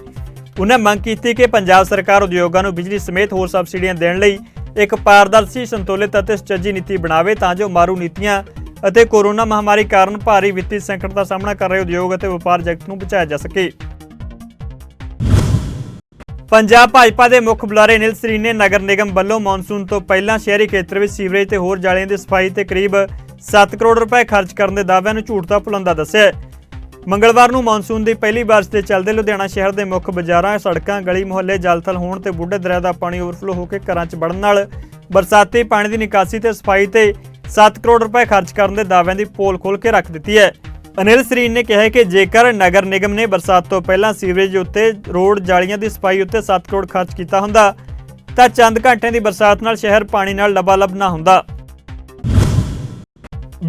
ਉਹਨਾਂ ਮੰਗ ਕੀਤੀ ਕਿ ਪੰਜਾਬ ਸਰਕਾਰ ਉਦਯੋਗਾਂ ਨੂੰ ਬਿਜਲੀ ਸਮੇਤ ਹੋਰ ਸਬਸਿਡੀਆਂ ਦੇਣ ਲਈ ਇੱਕ ਪਾਰਦਰਸ਼ੀ, ਸੰਤੁਲਿਤ ਅਤੇ ਸੁਚੱਜੀ ਨੀਤੀ ਬਣਾਵੇ ਤਾਂ ਜੋ ਮਾਰੂ ਨੀਤੀਆਂ ਅਤੇ ਕੋਰੋਨਾ ਮਹਾਮਾਰੀ ਕਾਰਨ ਭਾਰੀ ਵਿੱਤੀ ਸੰਕਟ ਦਾ ਸਾਹਮਣਾ ਕਰ ਰਹੇ ਉਦਯੋਗ ਅਤੇ ਵਪਾਰ ਜਗਤ ਨੂੰ ਬਚਾਇਆ ਜਾ ਸਕੇ। ਪੰਜਾਬ ਭਾਜਪਾ ਦੇ ਮੁੱਖ ਬੁਲਾਰੇ ਅਨਿਲ ਸਰੀਨ ਨੇ ਨਗਰ ਨਿਗਮ ਵੱਲੋਂ ਮੌਨਸੂਨ ਤੋਂ ਪਹਿਲਾਂ ਸ਼ਹਿਰੀ ਖੇਤਰ ਵਿੱਚ ਸੀਵਰੇਜ ਤੇ ਹੋਰ ਜਾਲੀਆਂ ਦੀ ਸਫਾਈ ਤੇ ਕਰੀਬ 7 ਕਰੋੜ ਰੁਪਏ ਖਰਚ ਕਰਨ ਦੇ ਦਾਅਵਿਆਂ ਨੂੰ ਝੂਠ ਦਾ ਭੁਲੰਦਾ ਦੱਸਿਆ। ਮੰਗਲਵਾਰ ਨੂੰ ਮੌਨਸੂਨ ਦੀ ਪਹਿਲੀ ਬਾਰਿਸ਼ ਦੇ ਚੱਲਦੇ ਲੁਧਿਆਣਾ ਸ਼ਹਿਰ ਦੇ ਮੁੱਖ ਬਾਜ਼ਾਰਾਂ, ਸੜਕਾਂ, ਗਲੀ ਮੁਹੱਲੇ ਜਲਥਲ ਹੋਣ ਤੇ ਬੁੱਢੇ ਦਰਿਆ ਦਾ ਪਾਣੀ ਓਵਰਫਲੋ ਹੋ ਕੇ ਘਰਾਂ 'ਚ ਵੜਨ ਨਾਲ ਬਰਸਾਤੀ ਪਾਣੀ ਦੀ ਨਿਕਾਸੀ ਤੇ ਸਫਾਈ ਤੇ 7 ਕਰੋੜ ਰੁਪਏ ਖਰਚ ਕਰਨ ਦੇ ਦਾਅਵਿਆਂ ਦੀ ਪੋਲ ਖੋਲ੍ਹ ਕੇ ਰੱਖ ਦਿੱਤੀ ਹੈ। ਅਨਿਲ ਸਰੀਨ ਨੇ ਕਿਹਾ ਕਿ ਜੇਕਰ ਨਗਰ ਨਿਗਮ ਨੇ ਬਰਸਾਤ ਤੋਂ ਪਹਿਲਾਂ ਸੀਵਰੇਜ ਉੱਤੇ ਰੋਡ ਜਾਲੀਆਂ ਦੀ ਸਫਾਈ ਉੱਤੇ 7 ਕਰੋੜ ਖਰਚ ਕੀਤਾ ਹੁੰਦਾ ਤਾਂ ਚੰਦ ਘੰਟਿਆਂ ਦੀ ਬਰਸਾਤ ਨਾਲ ਸ਼ਹਿਰ ਪਾਣੀ ਨਾਲ ਲਬਾਲਬ ਨਾ ਹੁੰਦਾ।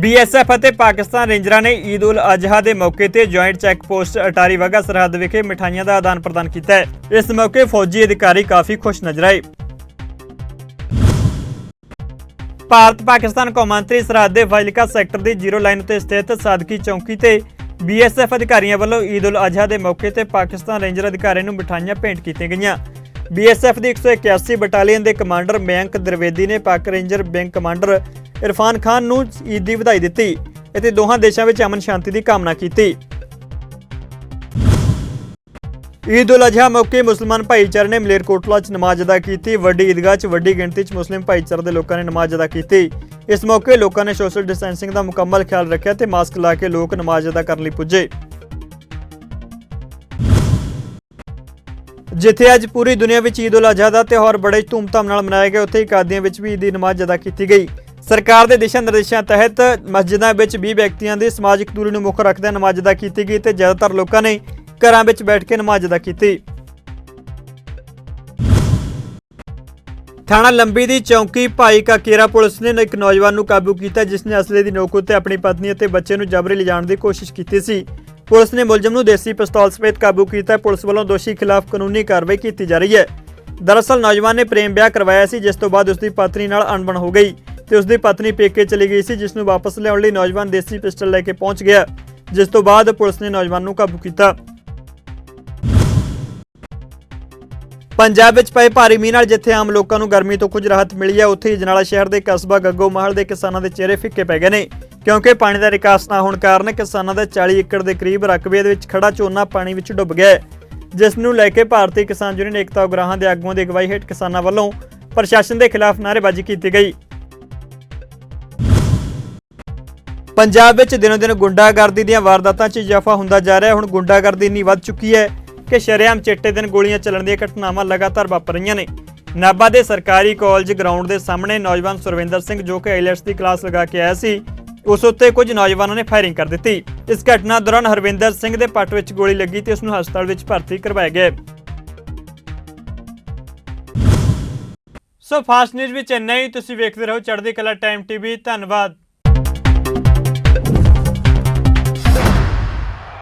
BSF ਅਤੇ ਪਾਕਿਸਤਾਨ ਰੇਂਜਰਾਂ ਨੇ ਈਦ ਉਲ ਅਜ਼ਹਾ ਦੇ ਮੌਕੇ ਤੇ joint check post Attari Wagah ਸਰਹੱਦ ਵਿਖੇ ਮਿਠਾਈਆਂ ਦਾ ਆਦਾਨ ਪ੍ਰਦਾਨ ਕੀਤਾ ਹੈ। ਇਸ ਮੌਕੇ ਫੌਜੀ ਅਧਿਕਾਰੀ ਕਾਫੀ ਖੁਸ਼ ਨਜ਼ਰ ਆਏ। ਭਾਰਤ ਪਾਕਿਸਤਾਨ ਕੌਮਾਂਤਰੀ ਸਰਹੱਦ ਦੇ ਫਾਜ਼ਿਲਕਾ ਸੈਕਟਰ ਦੀ ਜ਼ੀਰੋ ਲਾਈਨ ਉੱਤੇ ਸਥਿਤ ਸਾਦਕੀ ਚੌਂਕੀ ਤੇ BSF ਅਧਿਕਾਰੀਆਂ ਵੱਲੋਂ ਈਦ ਉਲ ਅਜ਼ਹਾ ਦੇ ਮੌਕੇ ਤੇ ਪਾਕਿਸਤਾਨ ਰੇਂਜਰ ਅਧਿਕਾਰੀਆਂ ਨੂੰ ਮਿਠਾਈਆਂ ਭੇਂਟ ਕੀਤੀਆਂ ਗਈਆਂ। BSF ਦੀ 181 ਬਟਾਲੀਅਨ ਦੇ ਕਮਾਂਡਰ ਮਯੰਕ ਦਰਵੇਦੀ ਨੇ ਪਾਕ ranger wing commander Irfan Khan ਨੂੰ ਈਦ ਦੀ ਵਧਾਈ ਦਿੱਤੀ ਅਤੇ ਦੋਹਾਂ ਦੇਸ਼ਾਂ ਵਿੱਚ ਅਮਨ ਸ਼ਾਂਤੀ ਦੀ ਕਾਮਨਾ ਕੀਤੀ। ਈਦ ਉਲ ਅਜ਼ਹਾ ਮੌਕੇ ਮੁਸਲਮਾਨ ਭਾਈਚਾਰੇ ਨੇ ਮਲੇਰਕੋਟਲਾ 'ਚ ਨਮਾਜ਼ ਅਦਾ ਕੀਤੀ। ਵੱਡੀ ਈਦਗਾਹ 'ਚ ਵੱਡੀ ਗਿਣਤੀ 'ਚ ਮੁਸਲਿਮ ਭਾਈਚਾਰੇ ਦੇ ਲੋਕਾਂ ਨੇ ਨਮਾਜ਼ ਅਦਾ ਕੀਤੀ। ਇਸ ਮੌਕੇ ਲੋਕਾਂ ਨੇ ਸੋਸ਼ਲ ਡਿਸਟੈਂਸਿੰਗ ਦਾ ਮੁਕੰਮਲ ਖਿਆਲ ਰੱਖਿਆ ਤੇ ਮਾਸਕ ਲਾ ਕੇ ਲੋਕ ਨਮਾਜ਼ ਅਦਾ ਕਰਨ ਲਈ ਪੁੱਜੇ। ਜਿੱਥੇ ਅੱਜ ਪੂਰੀ ਦੁਨੀਆ ਵਿੱਚ ਈਦ ਉਲ ਅਜ਼ਹਾ ਦਾ ਤਿਉਹਾਰ ਬੜੇ ਧੂਮਧਾਮ ਨਾਲ ਮਨਾਇਆ ਗਿਆ, ਉੱਥੇ ਹੀ ਕਾਦੀਆਂ ਵਿੱਚ ਵੀ ਈਦ ਦੀ ਨਮਾਜ਼ ਅਦਾ ਕੀਤੀ ਗਈ। ਸਰਕਾਰ ਦੇ ਦਿਸ਼ਾ ਨਿਰਦੇਸ਼ਾਂ ਤਹਿਤ ਮਸਜਿਦਾਂ ਵਿੱਚ 20 ਵਿਅਕਤੀਆਂ ਦੀ ਸਮਾਜਿਕ ਦੂਰੀ ਨੂੰ ਮੁੱਖ ਰੱਖਦਿਆਂ ਨਮਾਜ਼ ਅਦਾ ਕੀਤੀ ਗਈ ਤੇ ਜ਼ਿਆਦਾਤਰ ਲੋਕਾਂ ਨੇ ਘਰਾਂ ਵਿੱਚ ਬੈਠ ਕੇ ਨਮਾਜ਼ ਅਦਾ ਕੀਤੀ। ਥਾਣਾ ਲੰਬੀ ਦੀ ਚੌਂਕੀ ਭਾਈ ਕਾਕੇਰਾ ਪੁਲਿਸ ਨੇ ਇੱਕ ਨੌਜਵਾਨ ਨੂੰ ਕਾਬੂ ਕੀਤਾ, ਜਿਸ ਨੇ ਅਸਲੇ ਦੀ ਨੋਕ ਉੱਤੇ ਆਪਣੀ ਪਤਨੀ ਅਤੇ ਬੱਚੇ ਨੂੰ ਜਬਰੀ ਲਿਜਾਣ ਦੀ ਕੋਸ਼ਿਸ਼ ਕੀਤੀ ਸੀ। ਪੁਲਿਸ ਨੇ ਮੁਲਜ਼ਮ ਨੂੰ ਦੇਸੀ ਪਿਸਤੌਲ ਸਮੇਤ ਕਾਬੂ ਕੀਤਾ। ਪੁਲਿਸ ਵੱਲੋਂ ਦੋਸ਼ੀ ਖਿਲਾਫ ਕਾਨੂੰਨੀ ਕਾਰਵਾਈ ਕੀਤੀ ਜਾ ਰਹੀ ਹੈ। ਦਰਅਸਲ ਨੌਜਵਾਨ ਨੇ ਪ੍ਰੇਮ ਵਿਆਹ ਕਰਵਾਇਆ ਸੀ, ਜਿਸ ਤੋਂ ਬਾਅਦ ਉਸ ਦੀ ਪਤਨੀ ਨਾਲ ਅਣਬਣ ਹੋ ਗਈ ਤੇ ਉਸ ਦੀ ਪਤਨੀ ਪੇਕੇ ਚਲੀ ਗਈ ਸੀ, ਜਿਸ ਨੂੰ ਵਾਪਸ ਲਿਆਉਣ ਲਈ ਨੌਜਵਾਨ ਦੇਸੀ ਪਿਸਟਲ ਲੈ ਕੇ ਪਹੁੰਚ ਗਿਆ, ਜਿਸ ਤੋਂ ਬਾਅਦ ਪੁਲਿਸ ਨੇ ਨੌਜਵਾਨ ਨੂੰ ਕਾਬੂ ਕੀਤਾ। ਪੰਜਾਬ ਵਿੱਚ ਪਏ ਭਾਰੀ ਮੀਂਹ ਨਾਲ ਜਿੱਥੇ ਆਮ ਲੋਕਾਂ ਨੂੰ ਗਰਮੀ ਤੋਂ ਕੁਝ ਰਾਹਤ ਮਿਲੀ ਹੈ, ਉੱਥੇ ਹੀ ਅਜਨਾਲਾ ਸ਼ਹਿਰ ਦੇ ਕਸਬਾ ਗੱਗੋਮਹਲ ਦੇ ਕਿਸਾਨਾਂ ਦੇ ਚਿਹਰੇ ਫਿੱਕੇ ਪੈ ਗਏ ਨੇ, ਕਿਉਂਕਿ ਪਾਣੀ ਦਾ ਨਿਕਾਸ ਨਾ ਹੋਣ ਕਾਰਨ ਕਿਸਾਨਾਂ ਦਾ 40 ਏਕੜ ਦੇ ਕਰੀਬ ਰਕਬੇ ਦੇ ਵਿੱਚ ਖੜਾ ਝੋਨਾ ਪਾਣੀ ਵਿੱਚ ਡੁੱਬ ਗਿਆ ਹੈ, ਜਿਸ ਨੂੰ ਲੈ ਕੇ ਭਾਰਤੀ ਕਿਸਾਨ ਯੂਨੀਅਨ ਏਕਤਾ ਉਗਰਾਹਾਂ ਦੇ ਆਗੂਆਂ ਦੀ ਅਗਵਾਈ ਹੇਠ ਕਿਸਾਨਾਂ ਵੱਲੋਂ ਪ੍ਰਸ਼ਾਸਨ ਦੇ ਖਿਲਾਫ ਨਾਅਰੇਬਾਜ਼ੀ ਕੀਤੀ ਗਈ। ਪੰਜਾਬ ਵਿੱਚ ਦਿਨੋਂ-ਦਿਨ ਗੁੰਡਾਗਰਦੀ ਦੀਆਂ ਵਾਰਦਾਤਾਂ 'ਚ ਇਜ਼ਾਫਾ ਹੁੰਦਾ ਜਾ ਰਿਹਾ ਹੈ। ਹੁਣ ਗੁੰਡਾਗਰਦੀ ਇੰਨੀ ਵੱਧ ਚੁੱਕੀ ਹੈ ਕਿ ਸ਼ਰੇਆਮ ਚਿੱਟੇ ਦਿਨ ਗੋਲੀਆਂ ਚੱਲਣ ਦੀਆਂ ਘਟਨਾਵਾਂ ਲਗਾਤਾਰ ਵਾਪਰ ਰਹੀਆਂ ਨੇ। ਨਾਭਾ ਦੇ ਸਰਕਾਰੀ ਕਾਲਜ ਗਰਾਊਂਡ ਦੇ ਸਾਹਮਣੇ ਨੌਜਵਾਨ ਸੁਰਵਿੰਦਰ ਸਿੰਘ, ਜੋ ਕਿ ਆਈਲੈਟਸ ਦੀ ਕਲਾਸ ਲਗਾ ਕੇ ਆਇਆ ਸੀ, ਉਸ ਉੱਤੇ ਕੁਝ ਨੌਜਵਾਨਾਂ ਨੇ ਫਾਇਰਿੰਗ ਕਰ ਦਿੱਤੀ। ਇਸ ਘਟਨਾ ਦੌਰਾਨ ਹਰਵਿੰਦਰ ਸਿੰਘ ਦੇ ਪੱਟ ਵਿੱਚ ਗੋਲੀ ਲੱਗੀ ਤੇ ਉਸ ਨੂੰ ਹਸਪਤਾਲ ਵਿੱਚ ਭਰਤੀ ਕਰਵਾਇਆ ਗਿਆ। ਸੋ ਫਾਸਟ ਨਿਊਜ਼ ਵਿੱਚ ਇੰਨਾ ਹੀ। ਤੁਸੀਂ ਵੇਖਦੇ ਰਹੋ ਚੜ੍ਹਦੀ ਕਲਾ ਟਾਈਮ ਟੀਵੀ। ਧੰਨਵਾਦ।